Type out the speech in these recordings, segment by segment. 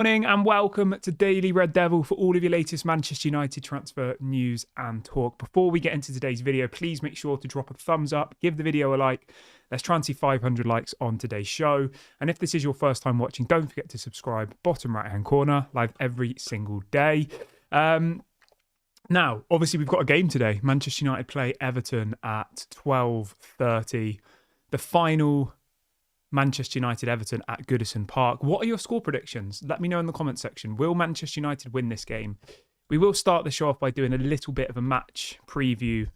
Morning and welcome to Daily Red Devil for all of your latest Manchester United transfer news and talk. Before we get into today's video, please make sure to drop a thumbs up, give the video a like. Let's try and see 500 likes on today's show. And if this is your first time watching, don't forget to subscribe. Bottom right hand corner, live every single day. Now, obviously we've got a game today. Manchester United play Everton at 12:30. The final Manchester United-Everton at Goodison Park. What are your score predictions? Let me know in the comment section. Will Manchester United win this game? We will start the show off by doing a little bit of a match preview.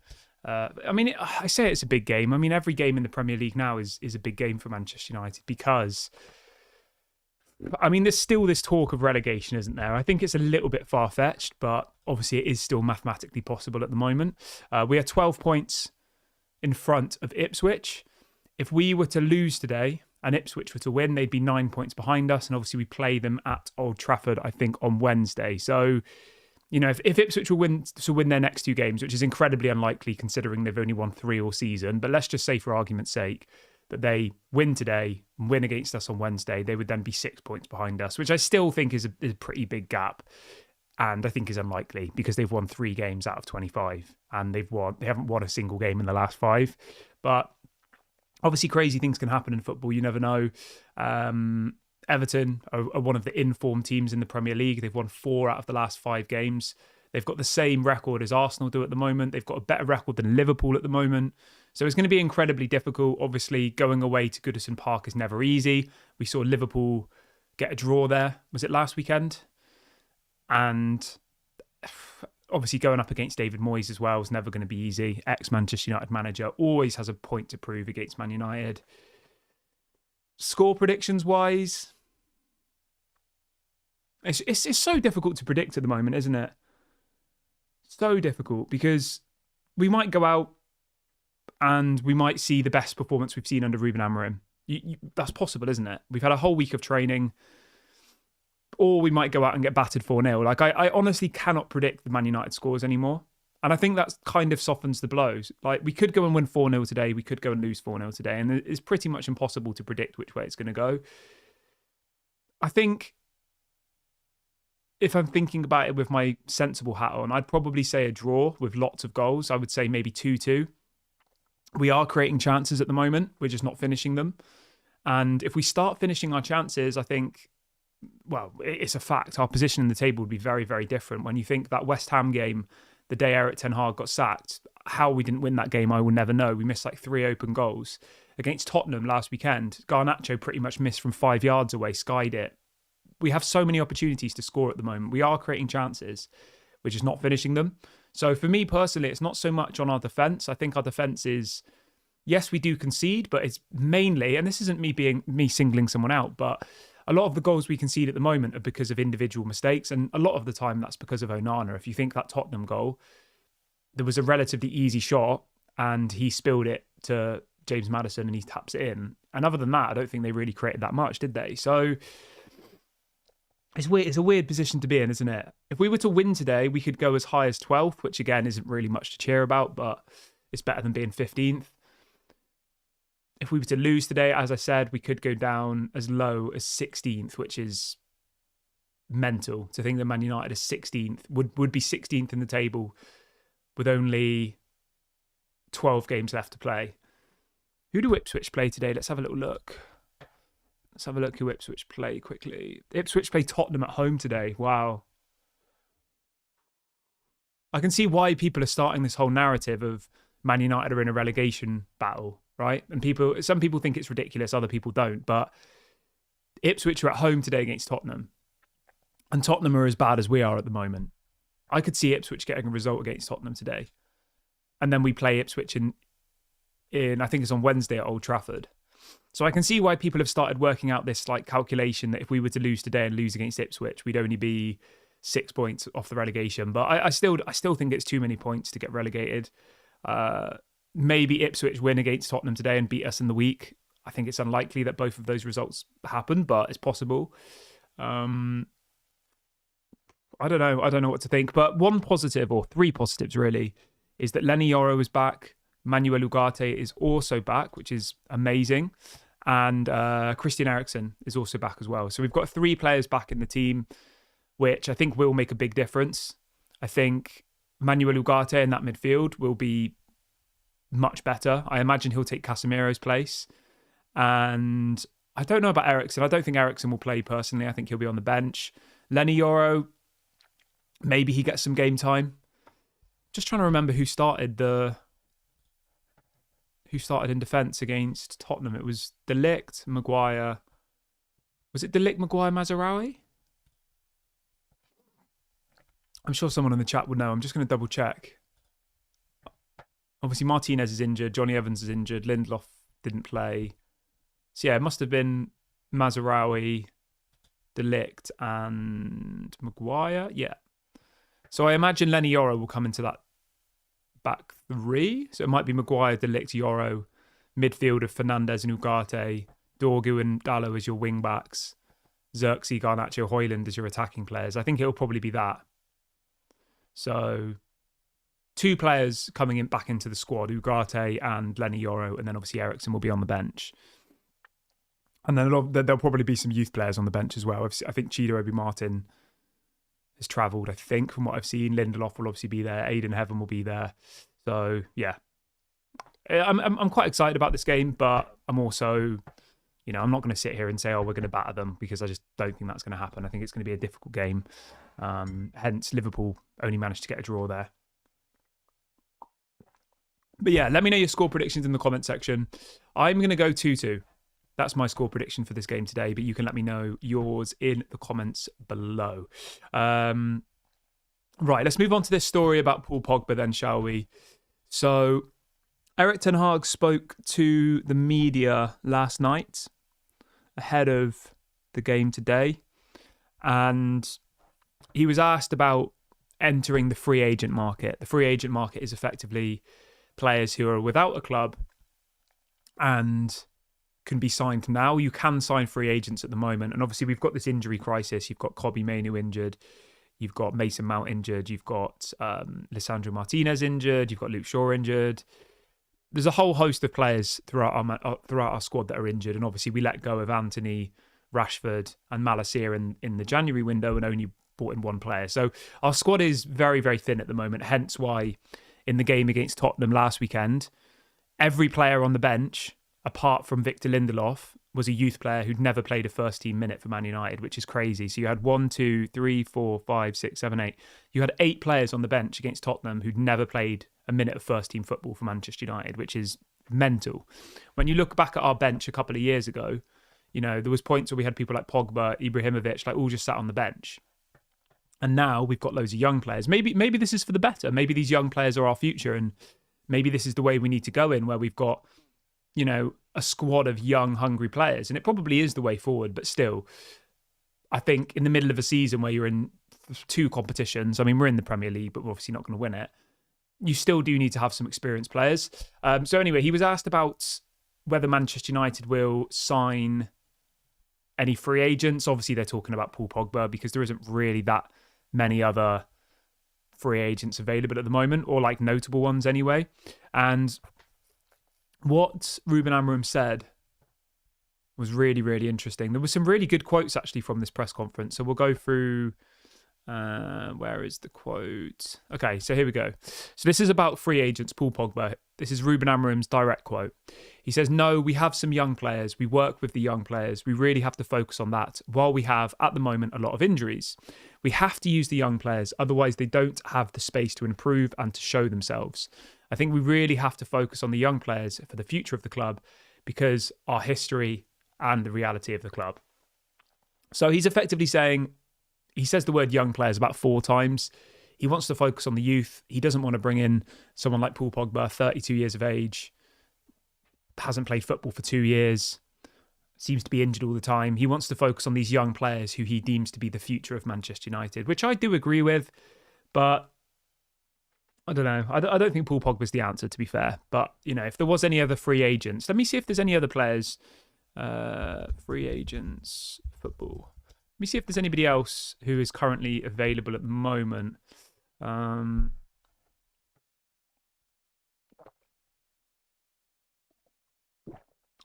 I say it's a big game. I mean, every game in the Premier League now is a big game for Manchester United because, there's still this talk of relegation, isn't there? I think it's a little bit far-fetched, but obviously it is still mathematically possible at the moment. We are 12 points in front of Ipswich. If we were to lose today and Ipswich were to win, they'd be 9 points behind us. And obviously we play them at Old Trafford, I think, on Wednesday. So, if Ipswich will win their next two games, which is incredibly unlikely considering they've only won 3 all season, but let's just say for argument's sake that they win today and win against us on Wednesday, they would then be 6 points behind us, which I still think is a pretty big gap. And I think is unlikely because they've won 3 games out of 25 and they haven't won a single game in the last 5. But obviously, crazy things can happen in football. You never know. Everton are one of the informed teams in the Premier League. They've won 4 out of the last 5 games. They've got the same record as Arsenal do at the moment. They've got a better record than Liverpool at the moment. So it's going to be incredibly difficult. Obviously, going away to Goodison Park is never easy. We saw Liverpool get a draw there. Was it last weekend? And obviously, going up against David Moyes as well is never going to be easy. Ex-Manchester United manager always has a point to prove against Man United. Score predictions-wise, it's so difficult to predict at the moment, isn't it? So difficult because we might go out and we might see the best performance we've seen under Ruben Amorim. That's possible, isn't it? We've had a whole week of training. Or we might go out and get battered 4-0. I honestly cannot predict the Man United scores anymore. And I think that kind of softens the blows. We could go and win 4-0 today. We could go and lose 4-0 today. And it's pretty much impossible to predict which way it's going to go. I think if I'm thinking about it with my sensible hat on, I'd probably say a draw with lots of goals. I would say maybe 2-2. We are creating chances at the moment. We're just not finishing them. And if we start finishing our chances, I think, well, it's a fact. Our position in the table would be very, very different. When you think that West Ham game, the day Erik ten Hag got sacked, how we didn't win that game, I will never know. We missed 3 open goals. Against Tottenham last weekend, Garnacho pretty much missed from 5 yards away, skied it. We have so many opportunities to score at the moment. We are creating chances. We're just not finishing them. So for me personally, it's not so much on our defence. I think our defence is, yes, we do concede, but it's mainly, and this isn't me singling someone out, but a lot of the goals we concede at the moment are because of individual mistakes, and a lot of the time that's because of Onana. If you think that Tottenham goal, there was a relatively easy shot, and he spilled it to James Maddison, and he taps it in. And other than that, I don't think they really created that much, did they? So it's weird. It's a weird position to be in, isn't it? If we were to win today, we could go as high as 12th, which again isn't really much to cheer about, but it's better than being 15th. If we were to lose today, as I said, we could go down as low as 16th, which is mental. To think that Man United is 16th, would be 16th in the table with only 12 games left to play. Who do Ipswich play today? Let's have a little look. Let's have a look who Ipswich play quickly. Ipswich play Tottenham at home today. Wow. I can see why people are starting this whole narrative of Man United are in a relegation battle, right? And some people think it's ridiculous, other people don't. But Ipswich are at home today against Tottenham. And Tottenham are as bad as we are at the moment. I could see Ipswich getting a result against Tottenham today. And then we play Ipswich in I think it's on Wednesday at Old Trafford. So I can see why people have started working out this calculation that if we were to lose today and lose against Ipswich, we'd only be 6 points off the relegation. But I still think it's too many points to get relegated. Maybe Ipswich win against Tottenham today and beat us in the week. I think it's unlikely that both of those results happen, but it's possible. I don't know. I don't know what to think. But one positive, or 3 positives really, is that Lenny Yoro is back. Manuel Ugarte is also back, which is amazing. And Christian Eriksen is also back as well. So we've got 3 players back in the team, which I think will make a big difference. I think Manuel Ugarte in that midfield will be much better. I imagine he'll take Casemiro's place. And I don't know about Eriksen. I don't think Eriksen will play personally. I think he'll be on the bench. Lenny Yoro, maybe he gets some game time. Just trying to remember who started in defence against Tottenham. It was De Ligt, Maguire. Was it De Ligt, Maguire, Mazraoui? I'm sure someone in the chat would know. I'm just going to double check. Obviously, Martinez is injured. Johnny Evans is injured. Lindelof didn't play. So yeah, it must have been Mazraoui, De Ligt, and Maguire. Yeah. So I imagine Lenny Yoro will come into that back 3. So it might be Maguire, De Ligt, Yoro, midfield of Fernandes and Ugarte, Dorgu and Dallo as your wing backs, Xerxes, Garnacho, Højlund as your attacking players. I think it'll probably be that. So 2 players coming in back into the squad, Ugarte and Lenny Yoro, and then obviously Eriksen will be on the bench. And then there'll probably be some youth players on the bench as well. I think Chido Obi Martin has travelled, I think, from what I've seen. Lindelof will obviously be there. Aiden Heaven will be there. So, yeah. I'm quite excited about this game, but I'm also, I'm not going to sit here and say, oh, we're going to batter them, because I just don't think that's going to happen. I think it's going to be a difficult game. Hence, Liverpool only managed to get a draw there. But yeah, let me know your score predictions in the comment section. I'm going to go 2-2. That's my score prediction for this game today, but you can let me know yours in the comments below. Right, let's move on to this story about Paul Pogba then, shall we? So, Erik ten Hag spoke to the media last night ahead of the game today, and he was asked about entering the free agent market. The free agent market is effectively players who are without a club and can be signed now. You can sign free agents at the moment. And obviously we've got this injury crisis. You've got Kobbie Mainoo injured. You've got Mason Mount injured. You've got Lisandro Martinez injured. You've got Luke Shaw injured. There's a whole host of players throughout our squad that are injured. And obviously we let go of Anthony, Rashford and Malacia in the January window and only brought in 1 player. So our squad is very, very thin at the moment. Hence why in the game against Tottenham last weekend, every player on the bench, apart from Victor Lindelof, was a youth player who'd never played a first team minute for Man United, which is crazy. So you had 1, 2, 3, 4, 5, 6, 7, 8. You had 8 players on the bench against Tottenham who'd never played a minute of first team football for Manchester United, which is mental. When you look back at our bench a couple of years ago, there was points where we had people like Pogba, Ibrahimovic, all just sat on the bench. And now we've got loads of young players. Maybe this is for the better. Maybe these young players are our future, and maybe this is the way we need to go in, where we've got a squad of young, hungry players. And it probably is the way forward. But still, I think in the middle of a season where you're in 2 competitions, I mean, we're in the Premier League, but we're obviously not going to win it. You still do need to have some experienced players. So anyway, he was asked about whether Manchester United will sign any free agents. Obviously, they're talking about Paul Pogba because there isn't really that many other free agents available at the moment, or notable ones anyway. And what Ruben Amorim said was really, really interesting. There were some really good quotes actually from this press conference. So we'll go through, where is the quote? Okay, so here we go. So this is about free agents, Paul Pogba. This is Ruben Amorim's direct quote. He says, no, we have some young players. We work with the young players. We really have to focus on that while we have, at the moment, a lot of injuries. We have to use the young players. Otherwise, they don't have the space to improve and to show themselves. I think we really have to focus on the young players for the future of the club because our history and the reality of the club. So he's effectively saying, he says the word young players about 4 times. He wants to focus on the youth. He doesn't want to bring in someone like Paul Pogba, 32 years of age, hasn't played football for 2 years, seems to be injured all the time. He wants to focus on these young players who he deems to be the future of Manchester United, which I do agree with, but I don't know. I don't think Paul Pogba's the answer, to be fair. But, if there was any other free agents, let me see if there's any other players. Free agents, football. Let me see if there's anybody else who is currently available at the moment.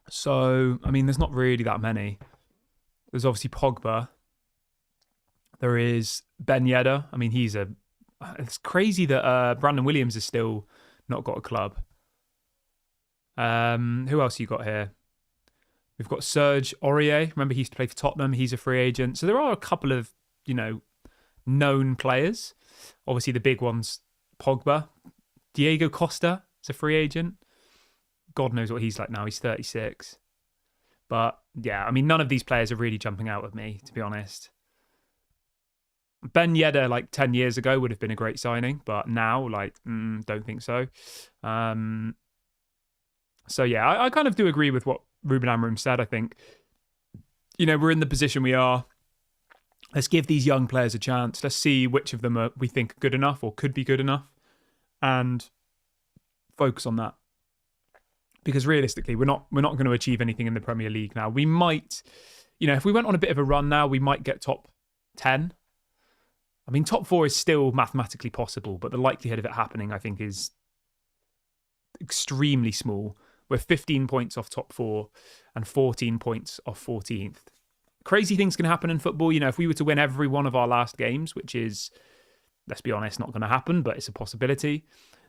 So, I mean, there's not really that many. There's obviously Pogba. There is Ben Yedder. I mean, it's crazy that Brandon Williams has still not got a club. Who else you got here? We've got Serge Aurier. Remember, he used to play for Tottenham. He's a free agent. So there are a couple of, known players. Obviously, the big ones, Pogba. Diego Costa is a free agent. God knows what he's like now. He's 36. But, yeah, I mean, none of these players are really jumping out at me, to be honest. Ben Yedder, 10 years ago, would have been a great signing. But now, don't think so. So, yeah, I kind of do agree with what Ruben Amorim said. I think, we're in the position we are. Let's give these young players a chance. Let's see which of them we think are good enough or could be good enough, and focus on that. Because realistically, we're not going to achieve anything in the Premier League now. We might, if we went on a bit of a run now, we might get top 10. I mean, top 4 is still mathematically possible, but the likelihood of it happening, I think, is extremely small. We're 15 points off top 4 and 14 points off 14th. Crazy things can happen in football. If we were to win every one of our last games, which is, let's be honest, not going to happen, but it's a possibility.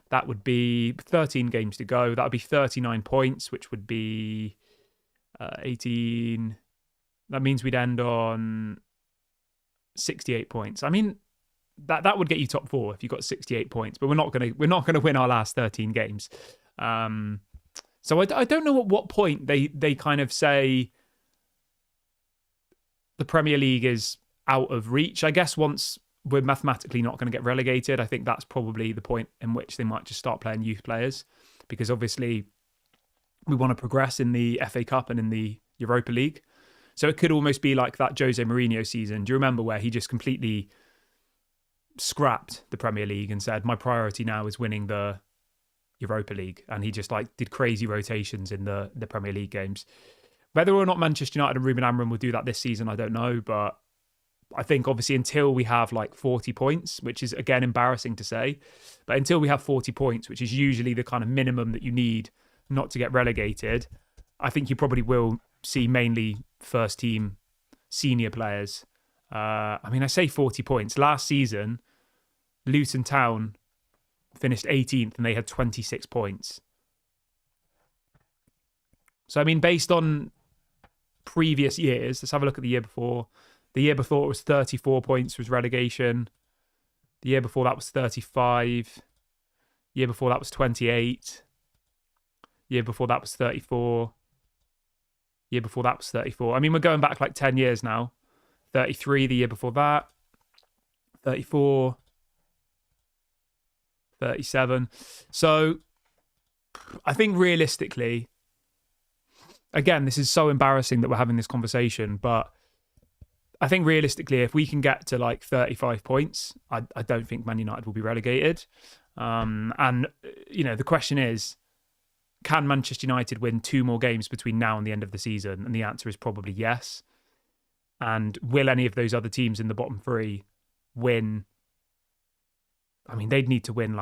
That would be 13 games to go. That would be 39 points, which would be 18. That means we'd end on 68 points. I mean, that would get you top 4 if you got 68 points, but we're not going to win our last 13 games. So I don't know at what point they kind of say the Premier League is out of reach. I guess once we're mathematically not going to get relegated, I think that's probably the point in which they might just start playing youth players, because obviously we want to progress in the FA Cup and in the Europa League. So it could almost be like that Jose Mourinho season. Do you remember where he just completely scrapped the Premier League and said, my priority now is winning the Europa League, and he just did crazy rotations in the Premier League games. Whether or not Manchester United and Ruben Amorim will do that this season, I don't know, but I think obviously until we have 40 points, which is again embarrassing to say, but until we have 40 points, which is usually the kind of minimum that you need not to get relegated, I think you probably will see mainly first team senior players. I say 40 points. Last season, Luton Town finished 18th and they had 26 points. So, I mean, based on previous years, let's have a look at the year before. The year before it was 34 points was relegation. The year before that was 35. Year before that was 28. Year before that was 34. Year before that was 34. I mean, we're going back 10 years now. 33 the year before that. 34. 37. So I think realistically, again, this is so embarrassing that we're having this conversation, but I think realistically, if we can get to 35 points, I don't think Man United will be relegated. And, the question is, can Manchester United win 2 more games between now and the end of the season? And the answer is probably yes. And will any of those other teams in the bottom 3 win? I mean, they'd need to win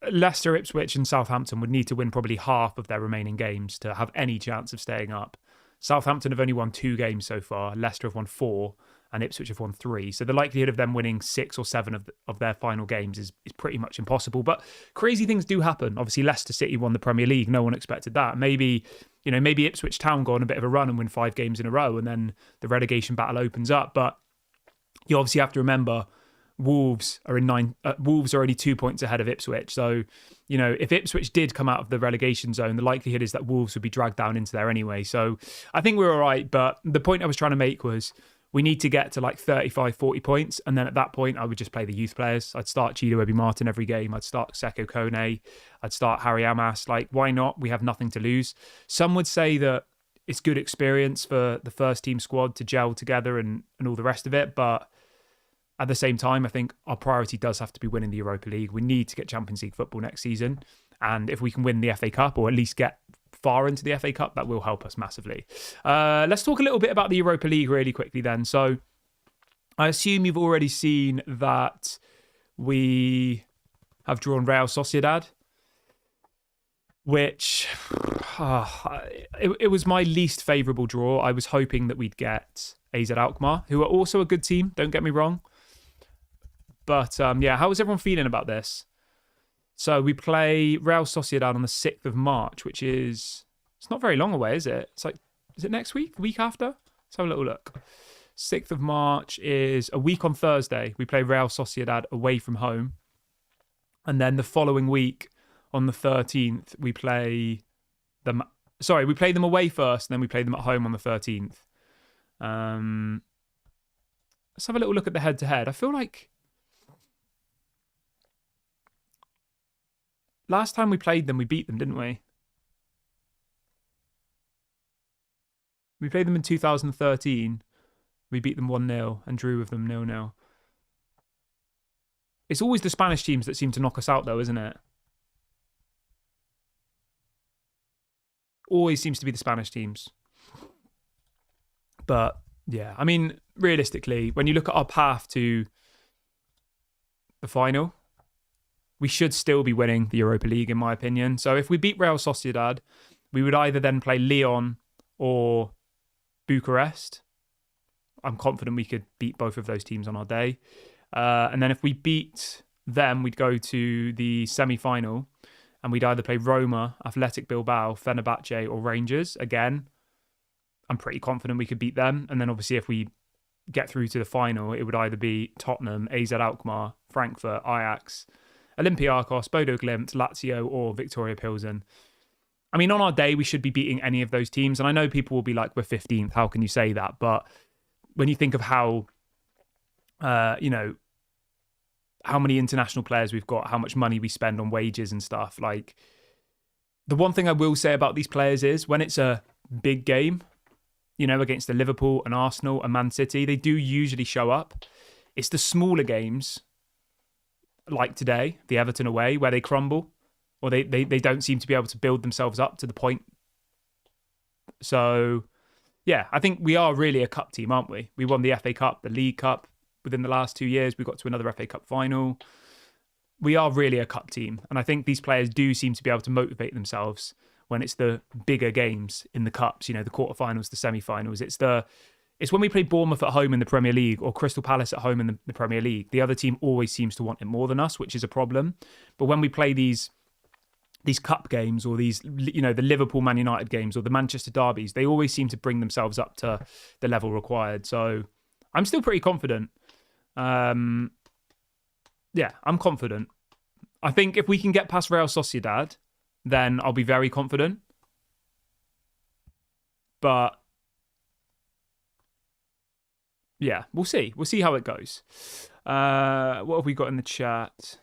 Leicester, Ipswich and Southampton would need to win probably half of their remaining games to have any chance of staying up. Southampton have only won 2 games so far. Leicester have won 4 and Ipswich have won 3. So the likelihood of them winning 6 or 7 of their final games is pretty much impossible. But crazy things do happen. Obviously, Leicester City won the Premier League. No one expected that. Maybe Ipswich Town go on a bit of a run and win 5 games in a row, and then the relegation battle opens up. But you obviously have to remember Wolves are Wolves are only 2 points ahead of Ipswich. So, if Ipswich did come out of the relegation zone, the likelihood is that Wolves would be dragged down into there anyway. So I think we're all right. But the point I was trying to make was we need to get to 35, 40 points. And then at that point, I would just play the youth players. I'd start Chido Obi Martin every game. I'd start Seko Kone. I'd start Harry Amas. Why not? We have nothing to lose. Some would say that it's good experience for the first team squad to gel together and all the rest of it. But at the same time, I think our priority does have to be winning the Europa League. We need to get Champions League football next season. And if we can win the FA Cup or at least get far into the FA Cup, that will help us massively. Let's talk a little bit about the Europa League really quickly then. So I assume you've already seen that we have drawn Real Sociedad. which it was my least favourable draw. I was hoping that we'd get AZ Alkmaar, who are also a good team, don't get me wrong. But yeah, how is everyone feeling about this? So we play Real Sociedad on the 6th of March, which is, it's not very long away, is it? It's like, is it next week? The week after? Let's have a little look. 6th of March is a week on Thursday. We play Real Sociedad away from home. And then the following week, on the 13th, we play them. Sorry, we play them away first, and then we play them at home on the 13th. Let's have a little look at the head-to-head. I feel like last time we played them, we beat them, didn't we? We played them in 2013. We beat them 1-0 and drew with them 0-0. It's always the Spanish teams that seem to knock us out, though, isn't it? Always seems to be the Spanish teams. But, yeah, I mean, realistically, when you look at our path to the final, we should still be winning the Europa League, in my opinion. So if we beat Real Sociedad, we would either then play Lyon or Bucharest. I'm confident we could beat both of those teams on our day. And then if we beat them, we'd go to the semi-final and we'd either play Roma, Athletic Bilbao, Fenerbahce or Rangers. Again, I'm pretty confident we could beat them. And then obviously if we get through to the final, it would either be Tottenham, AZ Alkmaar, Frankfurt, Ajax, Olympiacos, Bodo Glimt, Lazio or Victoria Pilsen. I mean, on our day, we should be beating any of those teams. And I know people will be like, we're 15th. How can you say that? But when you think of how, how many international players we've got, how much money we spend on wages and stuff, like the one thing I will say about these players is when it's a big game, against the Liverpool and Arsenal and Man City, they do usually show up. It's the smaller games like today, the Everton away, where they crumble or they don't seem to be able to build themselves up to the point. So, yeah, I think we are really a cup team, aren't we? We won the FA Cup, the League Cup within the last 2 years. We got to another FA Cup final. We are really a cup team. And I think these players do seem to be able to motivate themselves when it's the bigger games in the cups, the quarterfinals, the semi-finals. It's when we play Bournemouth at home in the Premier League or Crystal Palace at home in the Premier League. The other team always seems to want it more than us, which is a problem. But when we play these cup games or these, the Liverpool Man United games or the Manchester derbies, they always seem to bring themselves up to the level required. So I'm still pretty confident. Yeah, I'm confident. I think if we can get past Real Sociedad, then I'll be very confident. But yeah, we'll see. We'll see how it goes. What have we got in the chat?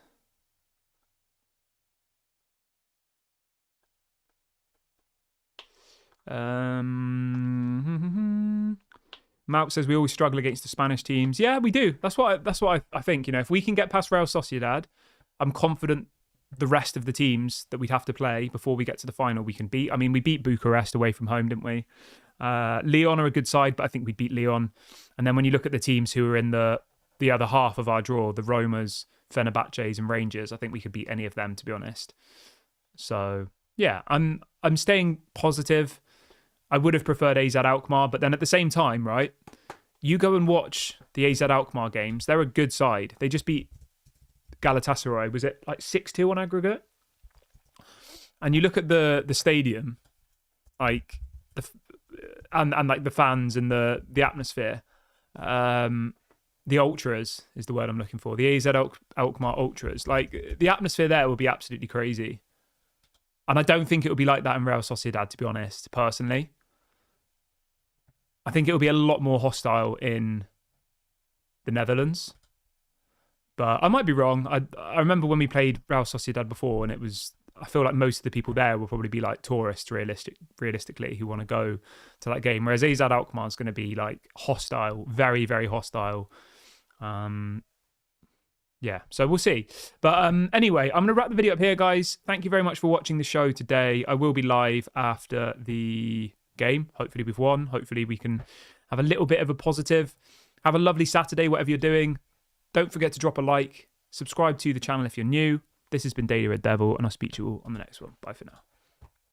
Mount says we always struggle against the Spanish teams. Yeah, we do. That's what I think. If we can get past Real Sociedad, I'm confident the rest of the teams that we'd have to play before we get to the final we can beat. I mean, we beat Bucharest away from home, didn't we? Lyon are a good side, but I think we'd beat Lyon. And then when you look at the teams who are in the other half of our draw, the Romas, Fenerbahces and Rangers, I think we could beat any of them, to be honest. So yeah, I'm staying positive. I would have preferred AZ Alkmaar, but then at the same time, right, you go and watch the AZ Alkmaar games. They're a good side. They just beat Galatasaray. Was it like 6-2 on aggregate? And you look at the stadium, like and like the fans and the atmosphere. The ultras is the word I'm looking for. The AZ Alkmaar ultras. Like the atmosphere there will be absolutely crazy. And I don't think it will be like that in Real Sociedad, to be honest, personally. I think it will be a lot more hostile in the Netherlands. But I might be wrong. I remember when we played Real Sociedad before, and I feel like most of the people there will probably be like tourists, realistically, who want to go to that game. Whereas AZ Alkmaar is going to be like hostile, very, very hostile. Yeah, so we'll see. But anyway, I'm going to wrap the video up here, guys. Thank you very much for watching the show today. I will be live after the game. Hopefully we've won. Hopefully we can have a little bit of a positive. Have a lovely Saturday, whatever you're doing. Don't forget to drop a like. Subscribe to the channel if you're new. This has been Daily Red Devil, and I'll speak to you all on the next one. Bye for now.